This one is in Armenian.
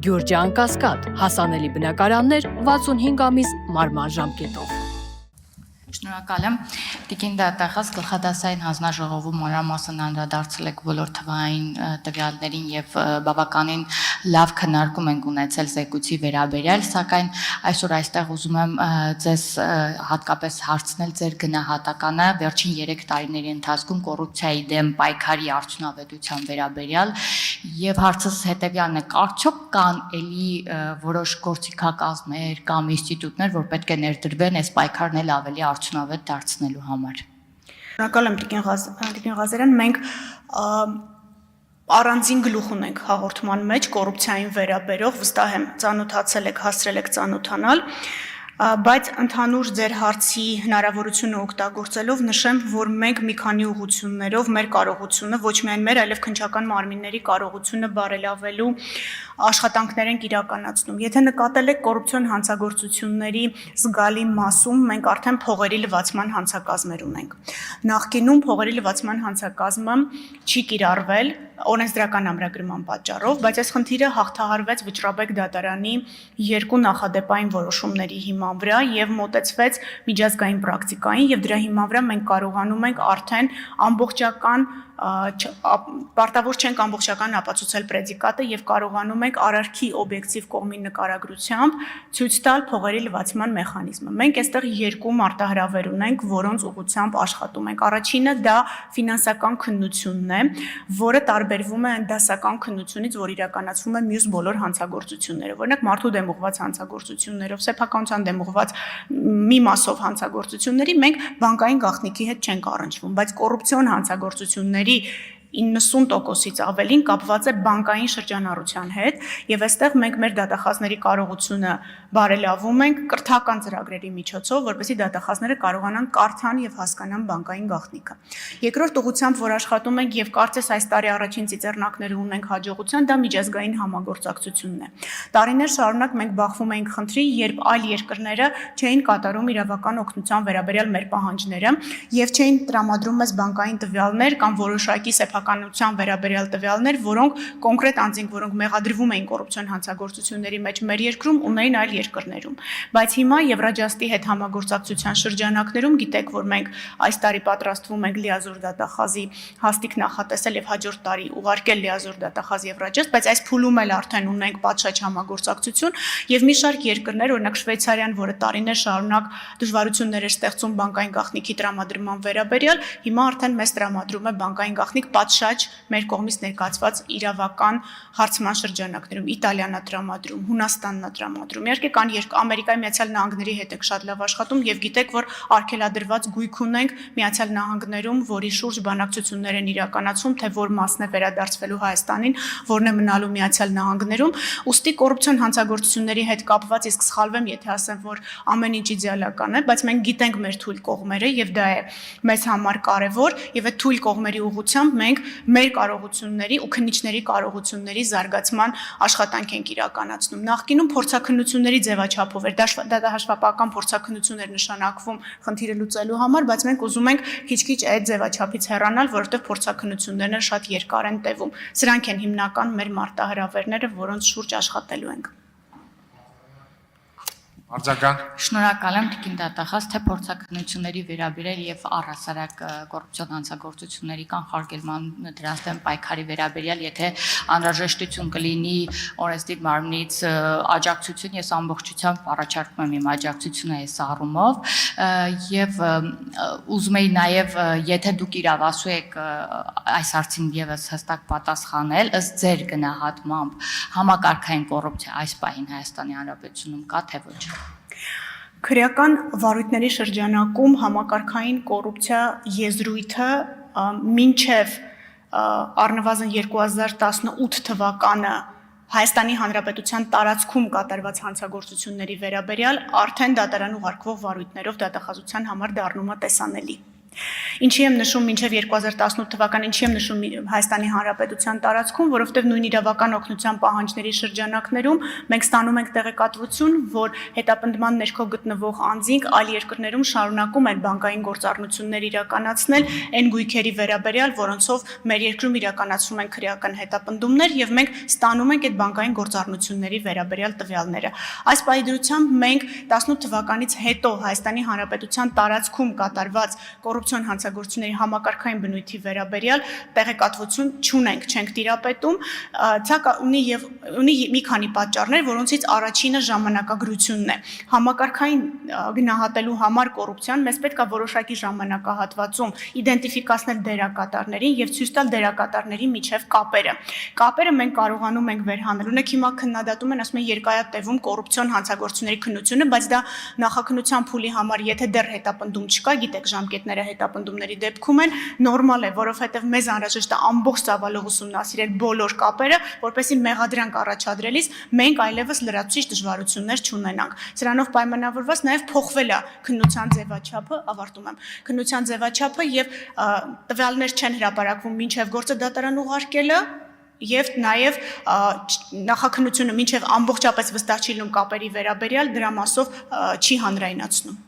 Գյուրջան Կասկադ, հասանելի բնակարաններ 65 ամիս մարման ժամկետով։ Շնորհակալ եմ։ Տիկին դատախազ գլխադասային հանձնաժողովում մանրամասն անդրադարձել եք բոլոր թվային տվյալներին եւ բավականին լավ քննարկում ենք ունեցել զեկույցի վերաբերյալ, սակայն այսօր այստեղ ուզում եմ ձեզ հատկապես հարցնել ձեր գնահատականը վերջին 3 տարիների ընթացքում կոռուպցիայի դեմ պայքարի արդյունավետության վերաբերյալ եւ հարցս հետեւյալն է. արդյոք կան էլի որոշ գործիքակազմեր կամ ինստիտուտներ, որ պետք է ներդրվեն այս պայքարն էլ ավելի արդյունավետ դարձնելու համար։ Շնորհակալ եմ Տիկին Ղազարյան, մենք առանձին գլուխ ունենք հաղորդման մեջ կոռուպցիային վերաբերող, վստահ եմ ծանոթացել եք, հասցրել եք ծանոթանալ, բայց ընդհանուր ձեր հարցի հնարավորությունը օգտագործելով նշեմ, որ մենք մի քանի ուղղություններով մեր կարողությունը, ոչ միայն մեր, այլև քննչական մարմինների կարողությունը բարելավելու աշխատանքներ ենք իրականացնում։ Եթե նկատել եք կոռուպցիոն հանցագործությունների զգալի մասում մենք արդեն փողերի լվացման հանցակազմեր ունենք։ Նախկինում փողերի լվացման հանցակազմը չի կիրառվել օրենսդրական ամրագրման պատճառով, բայց այս խնդիրը հաղթահարվեց Վճռաբեկ դատարանի 2 նախադեպային որոշումների հիման վրա եւ մոտեցվեց միջազգային պրակտիկային եւ դրա հիման վրա մենք կարողանում ենք արդեն ամբողջական պարտավոր չենք ամբողջական ապացուցել պրեդիկատը եւ կարողանում ենք արարքի օբյեկտիվ կողմի նկարագրությամբ ցույց տալ փողերի լվացման մեխանիզմը։ Մենք այստեղ 2 մարտահրավեր ունենք, որոնց ուղղությամբ աշխատում ենք։ Առաջինը դա ֆինանսական քննությունն է, որը տարբերվում է դասական քննությունից, որ իրականացվում է մյուս բոլոր հանցագործություններով։ Օրինակ մարդու դեմ ուղղված հանցագործություններով, սեփականության դեմ ուղղված մի մասով հանցագործությունների մենք բանկային գաղտնիքի հետ չենք առնչվում, բայց կոռուպցիոն հանցագործությունների 90%-ից ավելին կապված է բանկային շրջանառության հետ եւ այստեղ մենք մեր դատախազների կարողությունը բարելավում ենք կրթական ծրագրերի միջոցով, որպեսզի դատախազները կարողանան կարդան եւ հասկանան բանկային գաղտնիքը։ Երկրորդ ուղղությամբ, որ աշխատում ենք եւ կարծես այս տարի առաջին ծիծեռնակները ունենք հաջողության, դա միջազգային համագործակցությունն է։ Տարիներ շարունակ մենք բախվում էինք խնդրի, երբ այլ երկրները չէին կատարում իրավական օգնության վերաբերյալ մեր պահանջները եւ չէին տրամադրում մեզ բանկային տվյալներ կամ որոշակի սեփականության վերաբերյալ տվյալներ, որոնք կոնկրետ անձինք, որոնք մեղադրվում էին կոռուպցիոն հանցագործությունների մեջ մեր երկրում, ունեին այլ երկրներում։ Բայց հիմա Եվրաջաստի հետ համագործակցության շրջանակներում գիտեք, որ մենք այս տարի պատրաստվում ենք լիազոր դատախազի հաստիկ նախատեսել եւ հաջորդ տարի ուղարկել լիազոր դատախազ Եվրաջաստ, բայց այս փուլում էլ արդեն ունենք պատշաճ համագործակցություն եւ մի շարք երկրներ, օրինակ Շվեյցարիան, որը տարիներ շարունակ դժվարություններ էր ստեղծում բանկային գաղտնիքի տրամադրման վերաբերյալ, հիմա արդեն մեզ տրամադրում է բանկային գաղտնիք պատշաճ մեր կողմից ներկայացված իրավական հարցման շրջանակներում։ Իտալիան է տրամադրում, Հունաստանն է տրամադրում։ Իհարկե կան Ամերիկայի Միացյալ Նահանգների հետ եք շատ լավ աշխատում եւ գիտեք, որ արգելադրված գույք ունենք Միացյալ Նահանգներում, որի շուրջ բանակցություններ են իրականացում, թե որ մասն է վերադարձվելու Հայաստանին, որն է մնալու Միացյալ Նահանգներում։ Ուստի կոռուպցիոն հանցագործությունների հետ կապված իսկ սխալվեմ, եթե ասեմ, որ ամեն ինչ իդեալական է, բայց մենք գիտենք մեր թույլ կողմերը եւ դա է մեզ համար կարեւոր եւ այդ թույլ կողմերի ուղղությամբ մենք մեր կարողությունների ու քննիչների կարողությունների զարգացման աշխատանք ենք իրականացնում։ Նախկինում փորձաքննությունների ձևաչափով էր, դա հաշվապահական փորձաքննություն էր նշանակվում խնդիրը լուծելու համար, բայց մենք ուզում ենք քիչ-քիչ այդ ձևաչափից հեռանալ, որովհետև փորձաքննություններն շատ երկար են տևում։ Սրանք են հիմնական մեր մարտահրավերները, որոնց շուրջ աշխատելու ենք։ Արձագանք։ Շնորհակալ եմ Տիկին դատախազ, թե փորձաքննությունների վերաբերյալ եւ առհասարակ կոռուպցիոն հանցագործությունների կանխարգելման դրանց դեմ պայքարի վերաբերյալ, եթե անհրաժեշտություն կլինի օրենսդիր մարմնից աջակցություն, ես ամբողջությամբ առաջարկում եմ իմ աջակցությունը այս առումով եւ ուզում եի նաեւ, եթե դուք իրավասու եք այս հարցին եւս հստակ պատասխանել, ըստ ձեր գնահատմամբ համակարգային կոռուպցիա այս պահին Հայաստանի Հանրապետությունում կա թե ոչ։ Քրեական վարույթների շրջանակում համակարգային կոռուպցիա եզրույթը մինչև առնվազն 2018 թվականը Հայաստանի Հանրապետության տարածքում կատարված հանցագործությունների վերաբերյալ արդեն դատարան ուղարկվող վարույթներով դատախազության համար դառնում է տեսանելի։ Ինչի եմ նշում մինչև 2018 թվական, ինչի եմ նշում Հայաստանի Հանրապետության տարածքում, որովհետև նույն իրավական օգնության պահանջների շրջանակներում մենք ստանում ենք տեղեկատվություն, որ հետապնդման ներքո գտնվող անձինք այլ երկրներում շարունակում են բանկային գործառնություններ իրականացնել այն գույքերի վերաբերյալ, որոնցով մեր երկրում իրականացվում են քրեական հետապնդումներ եւ մենք ստանում ենք այդ բանկային գործառնությունների վերաբերյալ տվյալները։ Այս պայմանությամբ մենք 18 թվականից հետո Հայաստանի Հանրապետության տարածքում կատարված կոռուպցիոն հանցագործությունների համակարգային բնույթի վերաբերյալ տեղեկատվություն չունենք, չենք տիրապետում, սա ունի մի քանի պատճառներ, որոնցից առաջինը ժամանակագրությունն է։ Համակարգային գնահատելու համար կոռուպցիան մեզ պետք է որոշակի ժամանակահատվածում իդենտիֆիկացնել դերակատարներին եւ ցույց տալ դերակատարների միջև կապերը։ Կապերը մենք կարողանում ենք վերհանել։ Ունեք հիմա քննադատում են, ասում են երկայատևում կոռուպցիոն հանցագործությունների քննությունը, բայց դա նախաքննության փուլի համար, եթե դեռ հետապնդում չկա, գիտեք, ժամկետները հետապնդումների դեպքում են, նորմալ է, որովհետև մեզ անհրաժեշտ է ամբողջ ծավալով ուսումնասիրել բոլոր կապերը, որպեսզի մեղադրանք առաջադրելիս մենք այլևս լրացուցիչ դժվարություններ չունենանք։ Սրանով պայմանավորված նաև փոխվել է քննության ձևաչափը, ավարտում եմ, քննության ձևաչափը եւ տվյալներ չեն հրապարակվում մինչև գործը դատարան ուղարկելը եւ նաեւ նախաքննությունը մինչեւ ամբողջապես վստահ չի լինում կապերի վերաբերյալ դրա մասով չի հանրայնացնում։